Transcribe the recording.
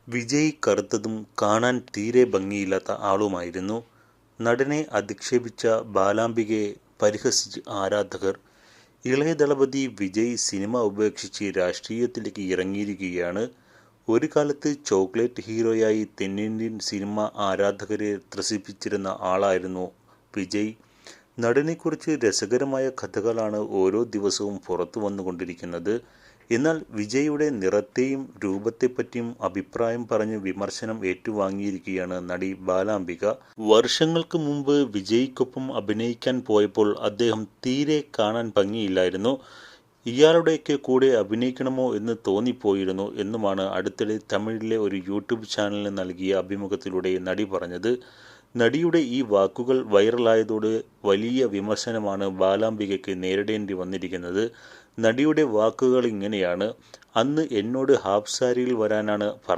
വിജയ് കറുത്തതും കാണാൻ തീരെ ഭംഗിയില്ലാത്ത ആളുമായിരുന്നു. നടനെ അധിക്ഷേപിച്ച ബാലാംബികയെ പരിഹസിച്ച് ആരാധകർ. ഇളയ ദളപതി വിജയ് സിനിമ ഉപേക്ഷിച്ച് രാഷ്ട്രീയത്തിലേക്ക് ഇറങ്ങിയിരിക്കുകയാണ്. ഒരു കാലത്ത് ചോക്ലേറ്റ് ഹീറോയായി തെന്നിന്ത്യൻ സിനിമ ആരാധകരെ ത്രസിപ്പിച്ചിരുന്ന ആളായിരുന്നു വിജയ്. നടനെക്കുറിച്ച് രസകരമായ കഥകളാണ് ഓരോ ദിവസവും പുറത്തു വന്നുകൊണ്ടിരിക്കുന്നത്. എന്നാൽ വിജയുടെ നിറത്തെയും രൂപത്തെപ്പറ്റിയും അഭിപ്രായം പറഞ്ഞ് വിമർശനം ഏറ്റുവാങ്ങിയിരിക്കുകയാണ് നടി ബാലാംബിക. വർഷങ്ങൾക്ക് മുമ്പ് വിജയ്ക്കൊപ്പം അഭിനയിക്കാൻ പോയപ്പോൾ അദ്ദേഹം തീരെ കാണാൻ ഭംഗിയില്ലായിരുന്നു. ഇയാളുടെയൊക്കെ കൂടെ അഭിനയിക്കണമോ എന്ന് തോന്നിപ്പോയിരുന്നു എന്നുമാണ് അടുത്തിടെ തമിഴിലെ ഒരു യൂട്യൂബ് ചാനലിന് നൽകിയ അഭിമുഖത്തിലൂടെ നടി പറഞ്ഞത്. നടിയുടെ ഈ വാക്കുകൾ വൈറലായതോടെ വലിയ വിമർശനമാണ് ബാലാംബികയ്ക്ക് നേരിടേണ്ടി വന്നിരിക്കുന്നത്. നടിയുടെ വാക്കുകൾ ഇങ്ങനെയാണ്: അന്ന് എന്നോട് ഹാഫ് സാരിയിൽ വരാനാണ്